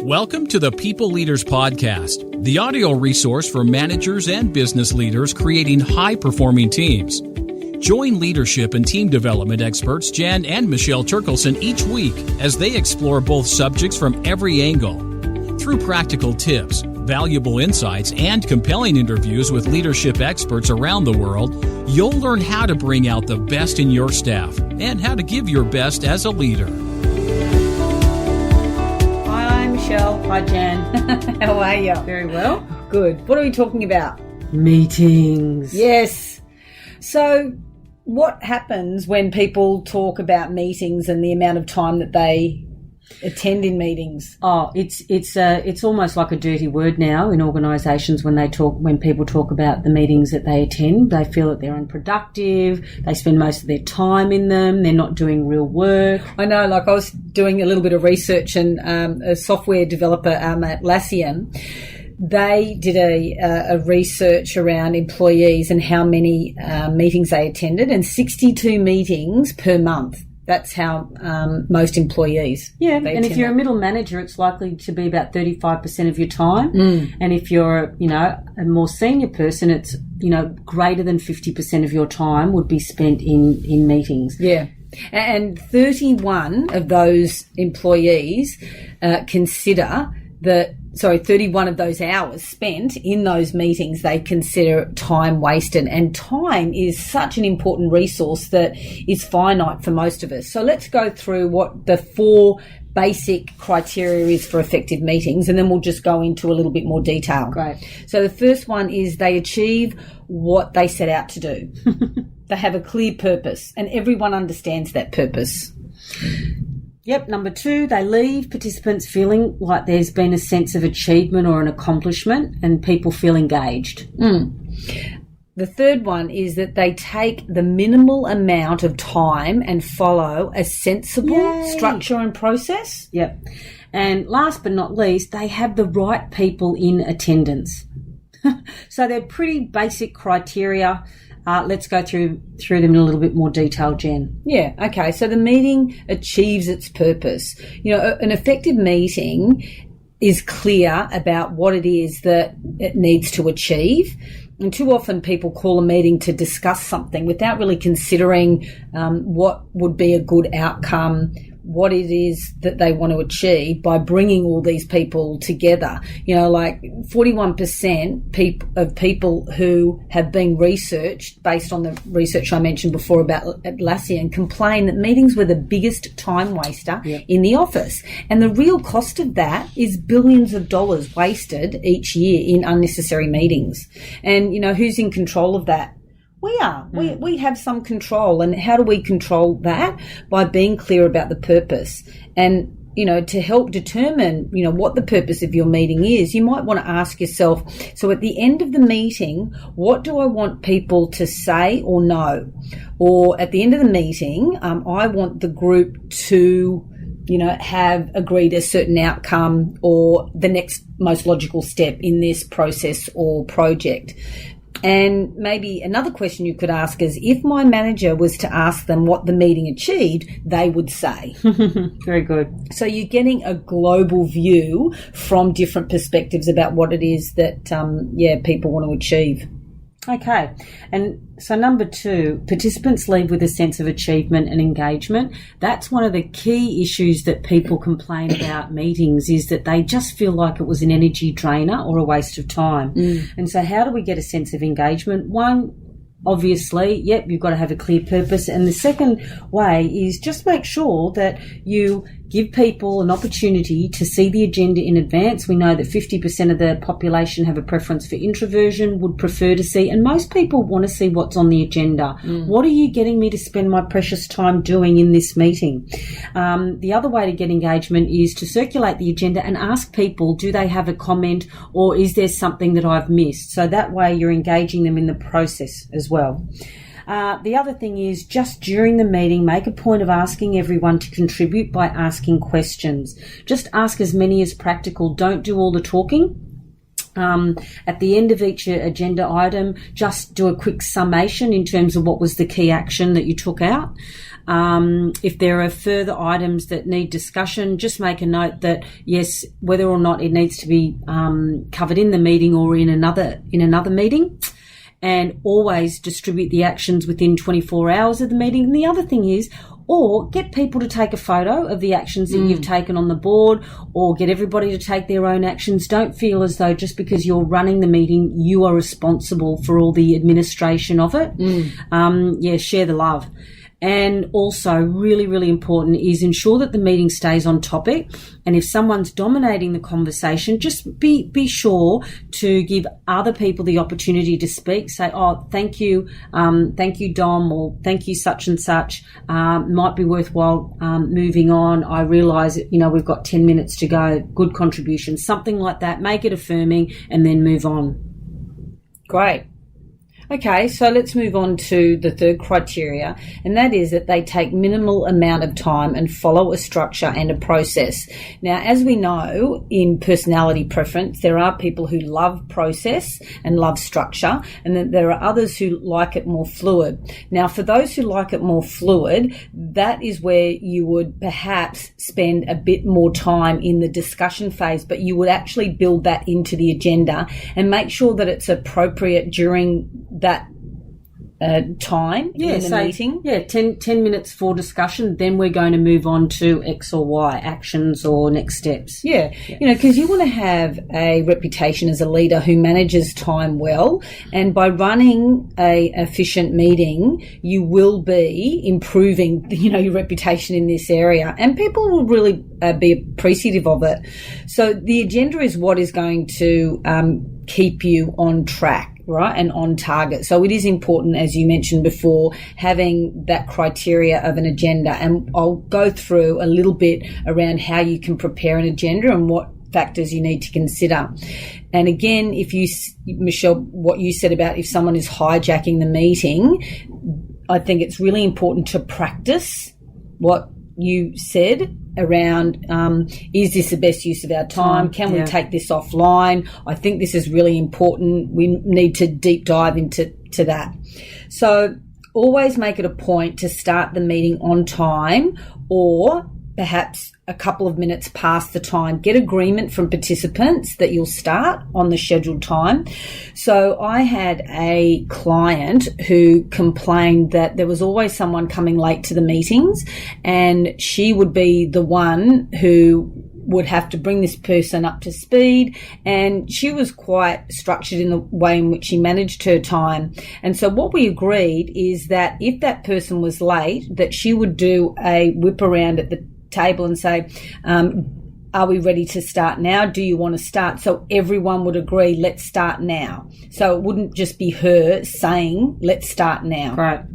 Welcome to the People Leaders Podcast, the audio resource for managers and business leaders creating high-performing teams. Join leadership and team development experts Jan and Michelle Turkelson each week as they explore both subjects from every angle. Through practical tips, valuable insights, and compelling interviews with leadership experts around the world, you'll learn how to bring out the best in your staff and how to give your best as a leader. Michelle. Hi, Jan. How are you? Very well. Good. What are we talking about? Meetings. Yes. So what happens when people talk about meetings and the amount of time that they attend in meetings? Oh, it's almost like a dirty word now in organisations when people talk about the meetings that they attend. They feel that they're unproductive. They spend most of their time in them. They're not doing real work. I know, like I was doing a little bit of research and a software developer at Atlassian, they did a research around employees and how many meetings they attended, and 62 meetings per month. That's how most employees. Yeah, and if you're a middle manager, it's likely to be about 35% of your time. And if you're, a more senior person, it's, greater than 50% of your time would be spent in meetings. Yeah. And 31 of those employees consider that, 31 of those hours spent in those meetings they consider time wasted. And time is such an important resource that is finite for most of us. So let's go through what the 4 basic criteria is for effective meetings, and then we'll just go into a little bit more detail. Great. So the first one is they achieve what they set out to do. They have a clear purpose, and everyone understands that purpose. Yep. Number 2, they leave participants feeling like there's been a sense of achievement or an accomplishment, and people feel engaged. The third one is that they take the minimal amount of time and follow a sensible structure and process. Yep. And last but not least, they have the right people in attendance. So they're pretty basic criteria. Let's go through them in a little bit more detail, Jen. Yeah, okay. So the meeting achieves its purpose. An effective meeting is clear about what it is that it needs to achieve. And too often people call a meeting to discuss something without really considering what would be a good outcome, what it is that they want to achieve by bringing all these people together. 41% of people who have been researched, based on the research I mentioned before about Atlassian, complain that meetings were the biggest time waster in the office. And the real cost of that is billions of dollars wasted each year in unnecessary meetings. And, who's in control of that? We are. We have some control. And how do we control that? By being clear about the purpose. And, to help determine, what the purpose of your meeting is, you might want to ask yourself, so at the end of the meeting, what do I want people to say or know? Or at the end of the meeting, I want the group to have agreed a certain outcome or the next most logical step in this process or project. And maybe another question you could ask is, if my manager was to ask them what the meeting achieved, they would say. Very good. So you're getting a global view from different perspectives about what it is that, people want to achieve. Okay. And so number 2, participants leave with a sense of achievement and engagement. That's one of the key issues that people complain about meetings, is that they just feel like it was an energy drainer or a waste of time. And so how do we get a sense of engagement? One, obviously, you've got to have a clear purpose. And the second way is just make sure that you give people an opportunity to see the agenda in advance. We know that 50% of the population have a preference for introversion, would prefer to see, and most people want to see what's on the agenda. What are you getting me to spend my precious time doing in this meeting? The other way to get engagement is to circulate the agenda and ask people, do they have a comment, or is there something that I've missed? So that way you're engaging them in the process as well. The other thing is, just during the meeting, make a point of asking everyone to contribute by asking questions. Just ask as many as practical. Don't do all the talking. At the end of each agenda item, just do a quick summation in terms of what was the key action that you took out. If there are further items that need discussion, just make a note that, yes, whether or not it needs to be covered in the meeting or in another meeting. And always distribute the actions within 24 hours of the meeting. And the other thing is, or get people to take a photo of the actions that you've taken on the board, or get everybody to take their own actions. Don't feel as though just because you're running the meeting, you are responsible for all the administration of it. Share the love. And also, really, really important is ensure that the meeting stays on topic. And if someone's dominating the conversation, just be sure to give other people the opportunity to speak. Say, oh, thank you, Dom, or thank you, such and such. Might be worthwhile moving on. I realise, we've got 10 minutes to go. Good contribution. Something like that. Make it affirming and then move on. Great. Okay, so let's move on to the third criteria, and that is that they take minimal amount of time and follow a structure and a process. Now, as we know, in personality preference, there are people who love process and love structure, and then there are others who like it more fluid. Now, for those who like it more fluid, that is where you would perhaps spend a bit more time in the discussion phase, but you would actually build that into the agenda and make sure that it's appropriate during that time in the meeting. Yeah, 10 minutes for discussion, then we're going to move on to X or Y, actions or next steps. Yeah. Because you want to have a reputation as a leader who manages time well, and by running a efficient meeting, you will be improving, your reputation in this area, and people will really be appreciative of it. So the agenda is what is going to keep you on track, right, and on target. So it is important, as you mentioned before, having that criteria of an agenda. And I'll go through a little bit around how you can prepare an agenda and what factors you need to consider. And again, Michelle, what you said about if someone is hijacking the meeting, I think it's really important to practice what you said around, is this the best use of our time? Can we take this offline? I think this is really important. We need to deep dive into that. So always make it a point to start the meeting on time, or perhaps a couple of minutes past the time. Get agreement from participants that you'll start on the scheduled time. So I had a client who complained that there was always someone coming late to the meetings, and she would be the one who would have to bring this person up to speed, and she was quite structured in the way in which she managed her time. And so what we agreed is that if that person was late, that she would do a whip around at the table and say, are we ready to start now? Do you want to start? So everyone would agree, let's start now. So it wouldn't just be her saying, let's start now. Right.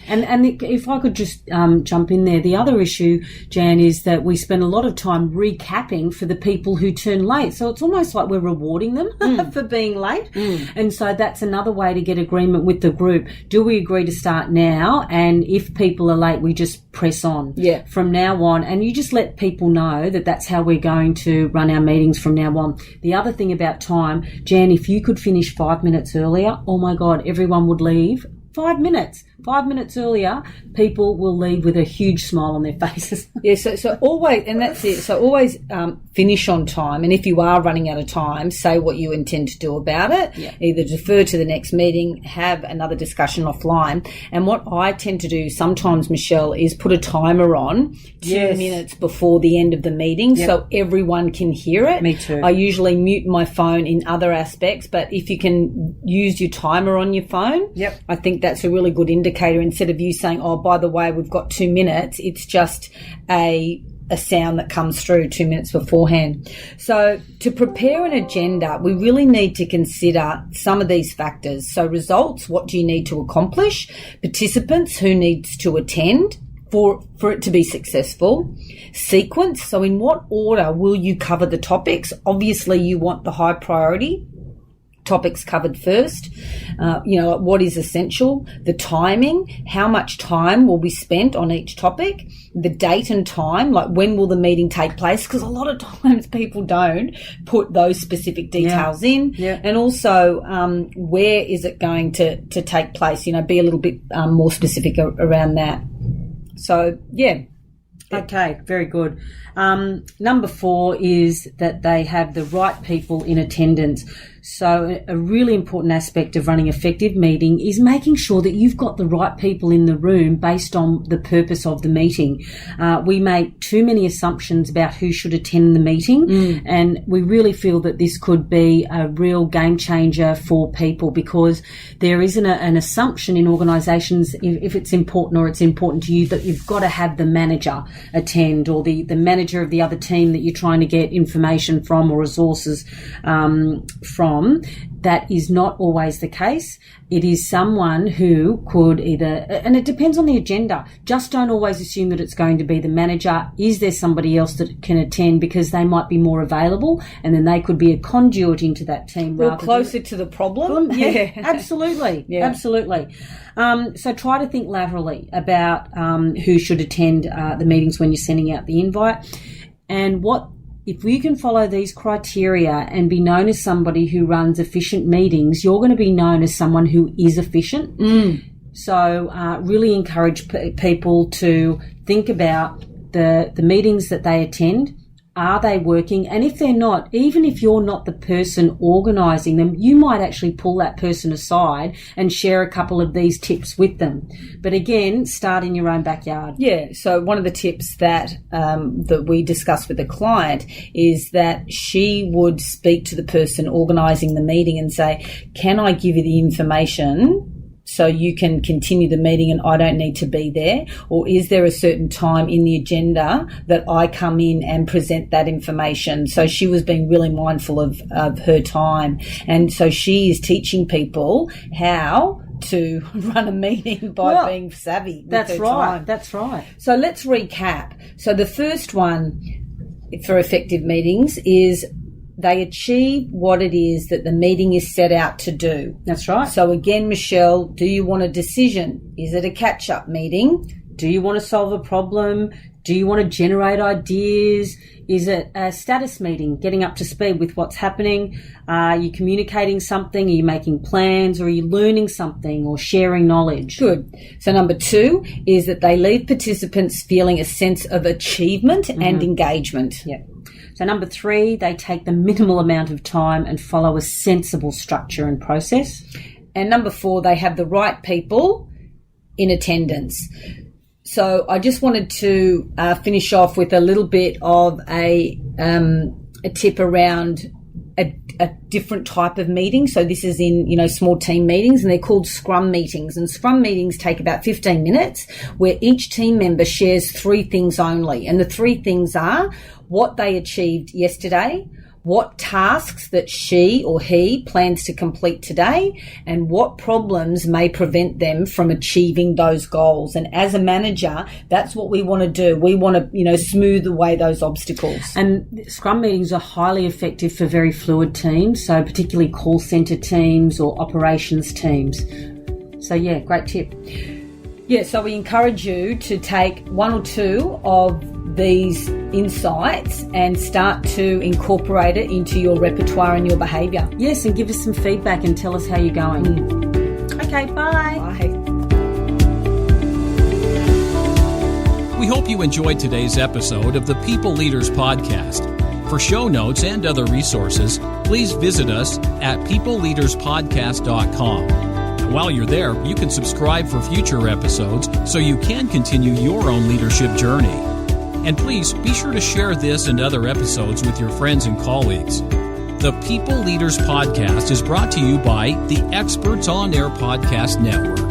And if I could just jump in there, the other issue, Jan, is that we spend a lot of time recapping for the people who turn late. So it's almost like we're rewarding them for being late. And so that's another way to get agreement with the group. Do we agree to start now? And if people are late, we just press on from now on. And you just let people know that that's how we're going to run our meetings from now on. The other thing about time, Jan, if you could finish 5 minutes earlier, oh my God, everyone would leave. 5 minutes. 5 minutes earlier, people will leave with a huge smile on their faces. So always, and that's it. So always finish on time. And if you are running out of time, say what you intend to do about it. Yeah. Either defer to the next meeting, have another discussion offline. And what I tend to do sometimes, Michelle, is put a timer on 2 minutes before the end of the meeting so everyone can hear it. Me too. I usually mute my phone in other aspects, but if you can use your timer on your phone, I think that's a really good indicator. Instead of you saying, oh, by the way, we've got 2 minutes, it's just a sound that comes through 2 minutes beforehand. So to prepare an agenda, we really need to consider some of these factors. So results, what do you need to accomplish? Participants, who needs to attend for it to be successful? Sequence, so in what order will you cover the topics? Obviously, you want the high priority topics covered first. What is essential, the timing, how much time will be spent on each topic, the date and time, like when will the meeting take place, because a lot of times people don't put those specific details in, and also where is it going to take place, be a little bit more specific around that. So, yeah. Okay, very good. Number 4 is that they have the right people in attendance. So a really important aspect of running effective meeting is making sure that you've got the right people in the room based on the purpose of the meeting. We make too many assumptions about who should attend the meeting, and we really feel that this could be a real game changer for people, because there isn't an assumption in organisations, if it's important or it's important to you, that you've got to have the manager attend, or the manager of the other team that you're trying to get information from or resources from. That is not always the case. It is someone who could either, and it depends on the agenda. Just don't always assume that it's going to be the manager. Is there somebody else that can attend, because they might be more available, and then they could be a conduit into that team. Or closer to the problem. Yeah, absolutely. Yeah. Absolutely. So try to think laterally about who should attend the meetings when you're sending out the invite, and if you can follow these criteria and be known as somebody who runs efficient meetings, you're going to be known as someone who is efficient. So really encourage people to think about the meetings that they attend. Are they working? And if they're not, even if you're not the person organising them, you might actually pull that person aside and share a couple of these tips with them. But again, start in your own backyard. Yeah, so one of the tips that we discussed with the client is that she would speak to the person organising the meeting and say, can I give you the information so you can continue the meeting and I don't need to be there? Or is there a certain time in the agenda that I come in and present that information? So she was being really mindful of her time. And so she is teaching people how to run a meeting by being savvy with that's her right. time. That's right. So let's recap. So the first one for effective meetings is they achieve what it is that the meeting is set out to do. That's right. So again, Michelle, do you want a decision? Is it a catch-up meeting? Do you want to solve a problem? Do you want to generate ideas? Is it a status meeting, getting up to speed with what's happening? Are you communicating something? Are you making plans? Or are you learning something or sharing knowledge? Good. So number 2 is that they leave participants feeling a sense of achievement and engagement. Yeah. So number 3, they take the minimal amount of time and follow a sensible structure and process. And number 4, they have the right people in attendance. So I just wanted to finish off with a little bit of a tip around a different type of meeting. So this is in, small team meetings, and they're called scrum meetings. And scrum meetings take about 15 minutes, where each team member shares 3 things only. And the 3 things are what they achieved yesterday, what tasks that she or he plans to complete today, and what problems may prevent them from achieving those goals. And as a manager, that's what we want to do. We want to, smooth away those obstacles. And scrum meetings are highly effective for very fluid teams, so particularly call centre teams or operations teams. So yeah, great tip. Yeah, so we encourage you to take 1 or 2 of these insights and start to incorporate it into your repertoire and your behaviour. Yes, and give us some feedback and tell us how you're going. Okay, bye. Bye. We hope you enjoyed today's episode of the People Leaders Podcast. For show notes and other resources, please visit us at peopleleaderspodcast.com. And while you're there, you can subscribe for future episodes so you can continue your own leadership journey. And please be sure to share this and other episodes with your friends and colleagues. The People Leaders Podcast is brought to you by the Experts on Air Podcast Network.